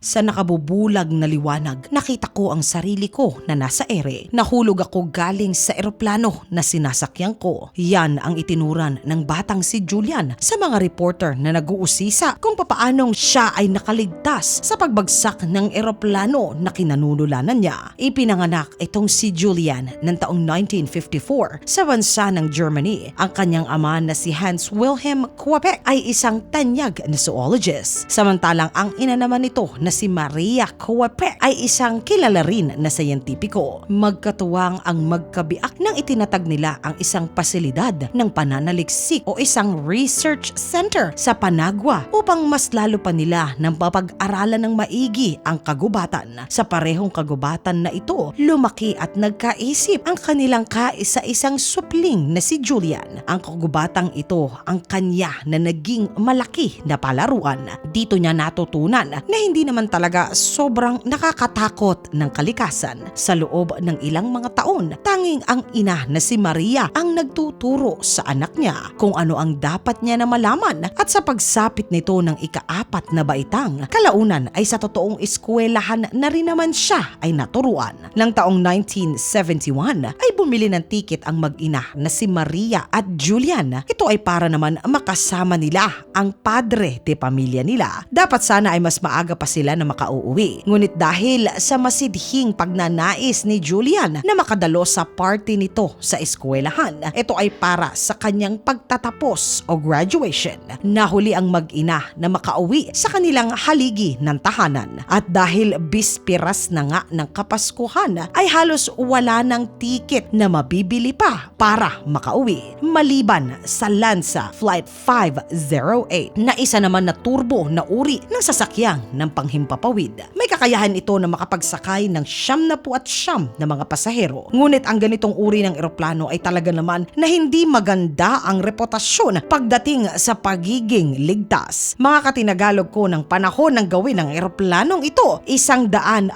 Sa nakabubulag na liwanag, nakita ko ang sarili ko na nasa ere. Nahulog ako galing sa eroplano na sinasakyan ko. Yan ang itinuran ng batang si Julian sa mga reporter na nag-uusisa kung papaanong siya ay nakaligtas sa pagbagsak ng eroplano na kinanunulanan niya. Ipinanganak itong si Julian ng taong 1954 sa bansa ng Germany. Ang kanyang ama na si Hans Wilhelm Quebec ay isang tanyag na zoologist. Samantalang ang ina naman nito na si Maria Quebec ay isang kilala rin na siyentipiko. Magkatuwang ang magkabiak nang itinatag nila ang isang pasilidad ng pananaliksik o isang research center sa Panagua upang mas lalo pa nila nang mapag-aralan ng maigi ang kagubatan. Sa parehong kagubatan na ito, lumaki at nagkaisip ang kanilang kaisa-isang supling na si Julian. Ang kagubatang ito ang kanya na naging malaki na palaruan. Dito niya natutunan na hindi naman talaga sobrang nakakatakot ng kalikasan. Sa loob ng ilang mga taon, tanging ang ina na si Maria ang nagtuturo sa anak niya kung ano ang dapat niya na malaman, at sa pagsapit nito ng ika-4 na baitang, kalaunan ay sa totoong eskwelahan na rin naman siya ay naturuan. Nang taong 1971 ay bumili ng tiket ang mag-ina na si Maria at Julian. Ito ay para naman makasama nila ang padre de pamilya nila. Dapat sana ay mas maaga pa sila na makauuwi. Ngunit dahil sa masidhing pagnanais ni Julian na makadalo sa party nito sa eskwelahan, ito ay para sa kanyang pagtatapos o graduation. Nahuli ang mag-ina na makauwi sa kanilang haligi ng tahanan, at dahil bispiras na nga ng Kapaskuhan ay halos wala ng tiket na mabibili pa para makauwi. Maliban sa Lanza Flight 508 na isa naman na turbo na uri ng sasakyang ng panghimpapawid. May kakayahan ito na makapagsakay ng 79 na mga pasahero. Ngunit ang ganitong uri ng eroplano ay talaga naman na hindi maganda ang reputasyon pagdating sa pagiging ligtas. Mga katinagalog ko, ng panahon ng gawin ng eroplanong ito, 170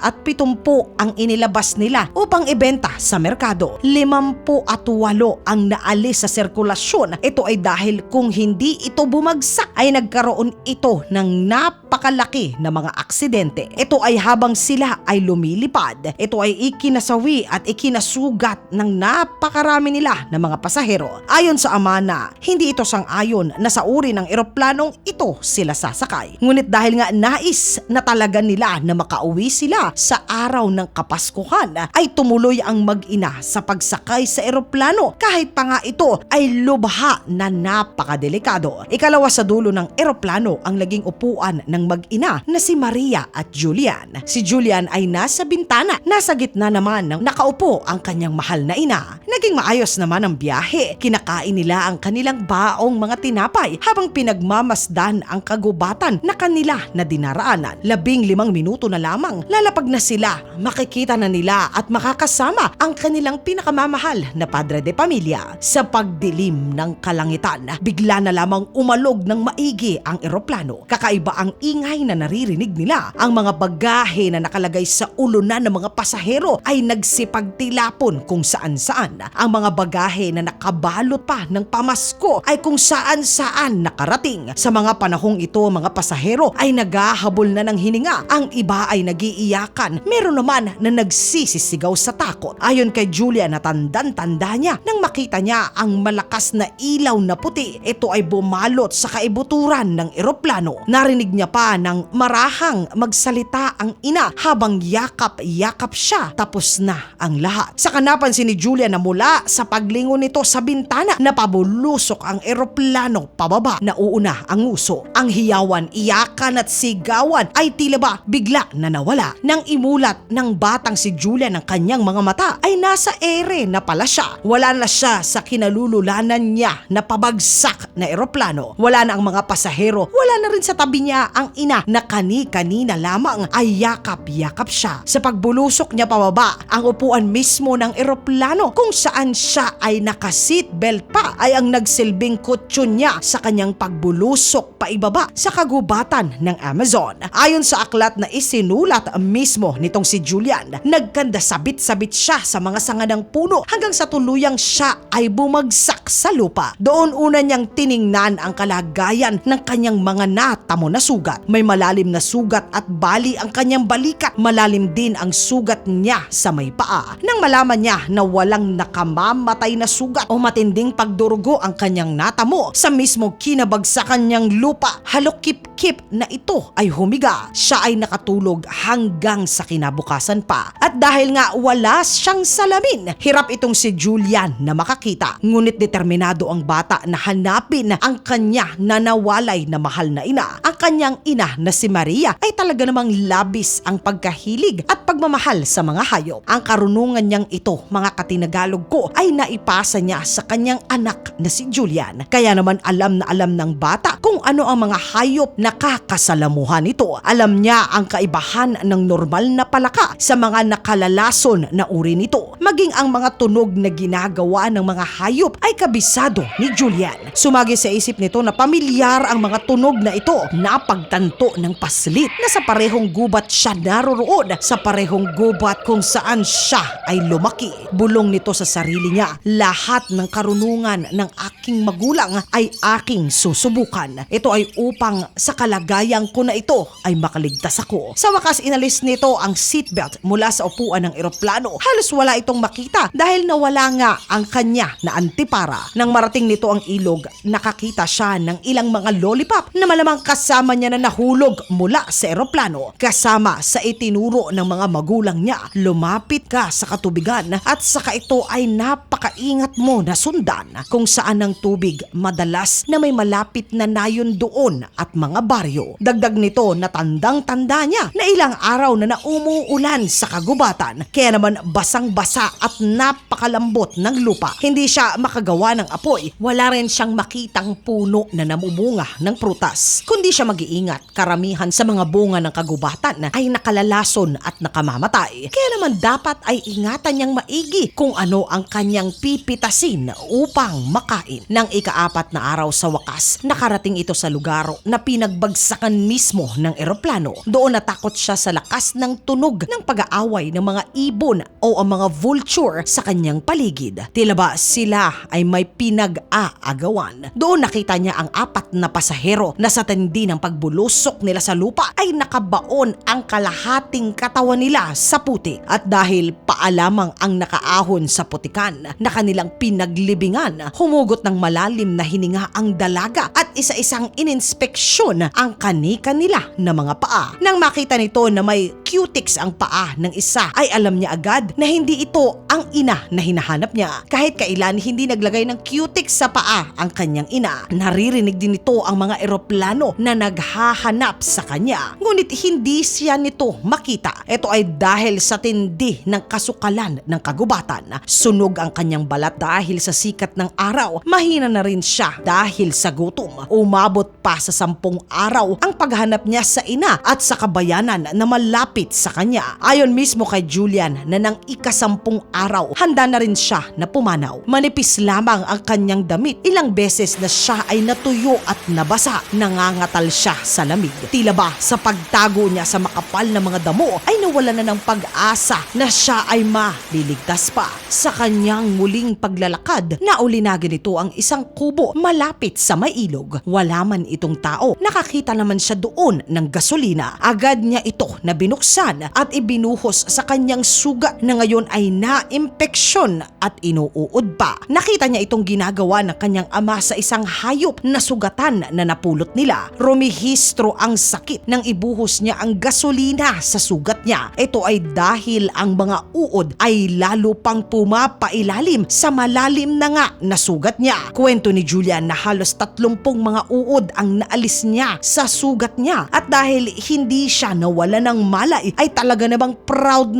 ang inilabas nila upang ibenta sa merkado. 58 ang naalis sa sirkulasyon. Ito ay dahil kung hindi ito bumagsak ay nagkaroon ito ng napakalaki na mga aksidente. Ito ay habang sila ay lumilipad, ito ay ikinasawi at ikinasugat ng napakarami nila na mga pasahero. Ayon sa ama na hindi ito sang-ayon na sa uri ng eroplanong ito sila sasakay. Ngunit dahil nga nais na talaga nila na makauwi sila sa araw ng Kapaskuhan, ay tumuloy ang mag-ina sa pagsakay sa eroplano kahit pa nga ito ay lubha na napakadelikado. Ikalawa sa dulo ng eroplano ang naging upuan ng mag-ina na si Maria at Julian. Si Julian ay nasa bintana, nasa gitna naman ng nakaupo ang kanyang mahal na ina. Naging maayos naman ang biyahe. Kinakain nila ang kanilang baong mga tinapay habang pinagmamasdan ang kagubatan na kanila na dinaraanan. 15 minuto na lamang, lalapag na sila. Makikita na nila at makakasama ang kanilang pinakamamahal na padre de pamilya. Sa pagdilim ng kalangitan, bigla na lamang umalog ng maigi ang eroplano. Kakaiba ang ingay na naririnig nila. Ang mga bagahe na nakalagay sa ulunan ng mga pasahero ay nagsipagtilapon kung saan-saan. Ang mga bagahe na nakabalot pa ng pamasko ay kung saan-saan nakarating. Sa mga panahong ito, mga pasahero ay naghahabol na ng hininga. Ang iba ay nagiiyakan. Meron naman na nagsisisigaw sa takot. Ayon kay Julia, na tandang-tanda niya nang makita niya ang malakas na ilaw na puti. Ito ay bumalot sa kaibuturan ng eroplano. Narinig niya pa ng marahang magsalita ang ina habang yakap-yakap siya. Tapos na ang lahat. Saka napansin ni Julia na mula sa paglingon nito sa bintana, napabulusok ang eroplano pababa. Nauuna ang nguso. Ang hiyawan, iyakan at sigawan ay tila ba bigla na nawala. Nang imulat ng batang si Julia ng kanyang mga mata ay nasa ere na pala siya. Wala na siya sa kinalululanan niya na pabagsak na eroplano. Wala na ang mga pasahero. Wala na rin sa tabi niya ang ina na kani-kanina lamang ay yakap-yakap siya. Sa pagbulusok niya pababa, ang upuan mismo ng eroplano kung saan siya ay naka-seatbelt pa ay ang nagsilbing kutsyon niya sa kanyang pagbulusok paibaba sa kagubatan ng Amazon. Ayon sa aklat na isinulat mismo nitong si Julian, nagkanda sabit-sabit siya sa mga sanga ng puno hanggang sa tuluyang siya ay bumagsak sa lupa. Doon una niyang tiningnan ang kalagayan ng kanyang mga natamo na sugat. May malalim na sugat sugat at bali ang kanyang balikat. Malalim din ang sugat niya sa may paa. Nang malaman niya na walang nakamamatay na sugat o matinding pagdurugo ang kanyang natamo sa mismo kinabagsakan niyang lupa, halokip-kip na ito ay humiga. Siya ay nakatulog hanggang sa kinabukasan pa. At dahil nga wala siyang salamin, hirap itong si Julian na makakita. Ngunit determinado ang bata na hanapin ang kanya na nawalay na mahal na ina. Ang kanyang ina na si Maria ay talaga namang labis ang pagkahilig at pagmamahal sa mga hayop. Ang karunungan niyang ito, mga katinagalog ko, ay naipasa niya sa kanyang anak na si Julian. Kaya naman alam na alam ng bata kung ano ang mga hayop na kakasalamuhan nito. Alam niya ang kaibahan ng normal na palaka sa mga nakalalason na uri nito. Maging ang mga tunog na ginagawa ng mga hayop ay kabisado ni Julian. Sumagi sa isip nito na pamilyar ang mga tunog na ito. Napagtanto ng paslit na sa parehong gubat siya naroroon, sa parehong gubat kung saan siya ay lumaki. Bulong nito sa sarili niya, lahat ng karunungan ng aking magulang ay aking susubukan. Ito ay upang sa kalagayan ko na ito ay makaligtas ako. Sa wakas inalis nito ang seatbelt mula sa upuan ng eroplano. Halos wala itong makita dahil nawala nga ang kanya na antipara. Nang marating nito ang ilog, nakakita siya ng ilang mga lollipop na malamang kasama niya na nahulog mula sa eroplano. Kasama sa itinuro ng mga magulang niya, lumapit ka sa katubigan at saka ito ay napakaingat mo na sundan kung saan ang tubig madalas na may malapit na nayon doon at mga baryo. Dagdag nito na tandang-tanda niya na ilang araw na umuulan sa kagubatan, kaya naman basang-basa at napakalambot ng lupa. Hindi siya makagawa ng apoy. Wala rin siyang makitang puno na namumunga ng prutas. Kundi siya mag-iingat, karamihan sa mga bunga ng kagubatan ay nakalalason at nakamamatay. Kaya naman dapat ay ingatan niyang maigi kung ano ang kanyang pipitasin upang makain. Nang ika-4 na araw sa wakas, nakarating ito sa lugar na pinagbagsakan mismo ng eroplano. Doon natakot siya sa lakas ng tunog ng pag-aaway ng mga ibon o ang mga vulture sa kanyang paligid. Tila ba sila ay may pinag-aagawan. Doon nakita niya ang 4 na pasahero na sa tindi ng pagbulusok nila sa lupa ay nakabaon ang kalahating katawan nila sa putik. At dahil paalamang ang nakaahon sa putikan na kanilang pinaglibingan, humugot ng malalim na hininga ang dalaga at isa-isang ininspeksyon ang kani-kanila na mga paa. Nang makita nito na may cutics ang paa ng isa, ay alam niya agad na hindi ito ang ina na hinahanap niya. Kahit kailan hindi naglagay ng cutics sa paa ang kanyang ina. Naririnig din nito ang mga eroplano na naghahanap sa kanya. Ngunit hindi siya nito makita. Ito ay dahil sa tindi ng kasukalan ng kagubatan. Sunog ang kanyang balat dahil sa sikat ng araw. Mahina na rin siya dahil sa gutom. Umabot pa sa 10 araw ang paghanap niya sa ina at sa kabayanan na malapit sa kanya. Ayon mismo kay Julian na nang ika-10 araw, handa na rin siya na pumanaw. Manipis lamang ang kanyang damit. Ilang beses na siya ay natuyo at nabasa. Nangangatal siya sa lamig. Tila ba sa pagtago niya sa makapal na mga damo ay nawala na ng pag-asa na siya ay maliligtas pa. Sa kanyang muling paglalakad, naulinagin ito ang isang kubo malapit sa may ilog. Wala man itong tao. Nakakita naman siya doon ng gasolina. Agad niya ito na binuksan at ibinuhos sa kanyang sugat na ngayon ay na-impeksyon at inuuod pa. Nakita niya itong ginagawa ng kanyang ama sa isang hayop na sugatan na napulot nila. Rumihistro ang sakit nang ibuhos niya ang gasolina sa sugat niya. Ito ay dahil ang mga uod ay lalo pang pumapailalim sa malalim na nga na sugat niya. Kwento ni Julian na halos 30 mga uod ang naalis niya sa sugat niya. At dahil hindi siya nawala ng malay, ay talaga namang proud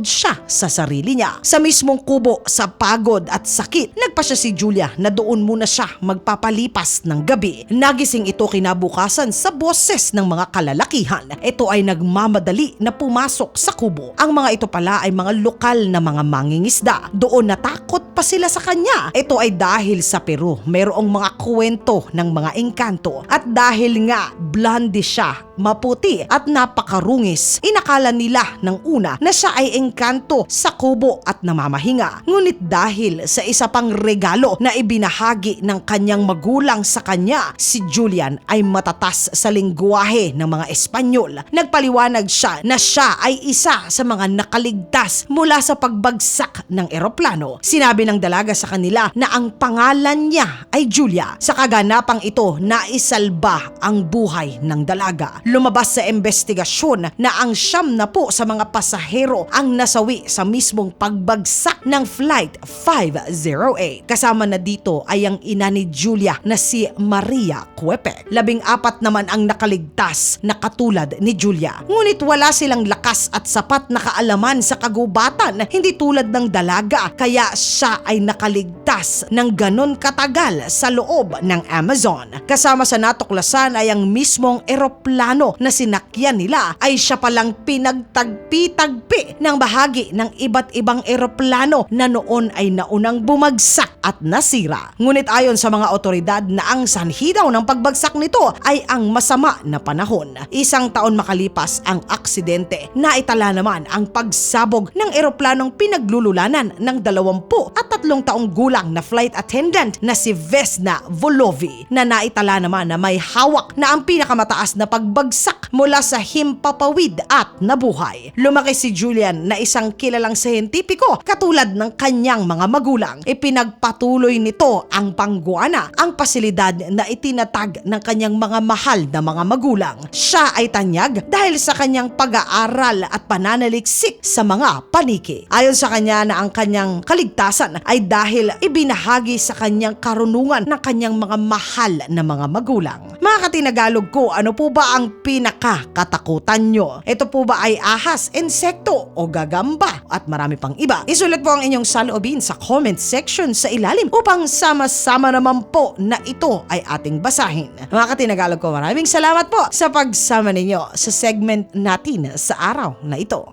siya sa sarili niya. Sa mismong kubo, sa pagod at sakit, nagpa siya si Julia na doon muna siya magpapalipas ng gabi. Nagising ito kinabukasan sa boses ng mga kalalakihan. Ito ay nagmamadali na pumasok sa kubo. Ang mga ito pala ay mga lokal na mga mangingisda. Doon natakot pa sila sa kanya. Ito ay dahil sa Peru, mayroong mga kwento ng mga naengkanto. At dahil nga blonde siya, maputi at napakarungis, inakala nila ng una na siya ay engkanto sa kubo at namamahinga. Ngunit dahil sa isa pang regalo na ibinahagi ng kanyang magulang sa kanya, si Julian ay matatas sa lengguwahe ng mga Espanyol. Nagpaliwanag siya na siya ay isa sa mga nakaligtas mula sa pagbagsak ng eroplano. Sinabi ng dalaga sa kanila na ang pangalan niya ay Julia. Sa kaganapang ito, naisalba ang buhay ng dalaga. Lumabas sa investigasyon na ang 70 sa mga pasahero ang nasawi sa mismong pagbagsak ng Flight 508. Kasama na dito ay ang ina ni Julia na si Maria Cuepe. 14 naman ang nakaligtas na katulad ni Julia. Ngunit wala silang lakas at sapat na kaalaman sa kagubatan, hindi tulad ng dalaga, kaya siya ay nakaligtas ng ganon katagal sa loob ng Amazon. Kasama sa natuklasan ay ang mismong eroplano na sinakyan nila ay siya palang pinagtagpi-tagpi ng bahagi ng iba't ibang eroplano na noon ay naunang bumagsak at nasira. Ngunit ayon sa mga otoridad na ang sanhi daw ng pagbagsak nito ay ang masama na panahon. 1 taon makalipas ang aksidente, naitala naman ang pagsabog ng eroplanong pinaglululanan ng 23 taong gulang na flight attendant na si Vesna Volovi, na naitala naman na may hawak na ang pinakamataas na pagbagsak mula sa himpapawid at nabuhay. Lumaki si Julian na isang kilalang siyentipiko katulad ng kanyang mga magulang. Ipinagpatuloy nito ang pangguana, ang pasilidad na itinatag ng kanyang mga mahal na mga magulang. Siya ay tanyag dahil sa kanyang pag-aaral at pananaliksik sa mga paniki. Ayon sa kanya na ang kanyang kaligtasan ay dahil ibinahagi sa kanyang karunungan ng kanyang mga mahal na mga magulang. Mga katinagalog ko, ano po ba ang pinakakatakutan nyo? Ito po ba ay ahas, insekto o gagamba? At marami pang iba. Isulat po ang inyong saloobin sa comment section sa ilalim upang sama-sama naman po na ito ay ating basahin. Mga katinagalog ko, maraming salamat po sa pagsama ninyo sa segment natin sa araw na ito.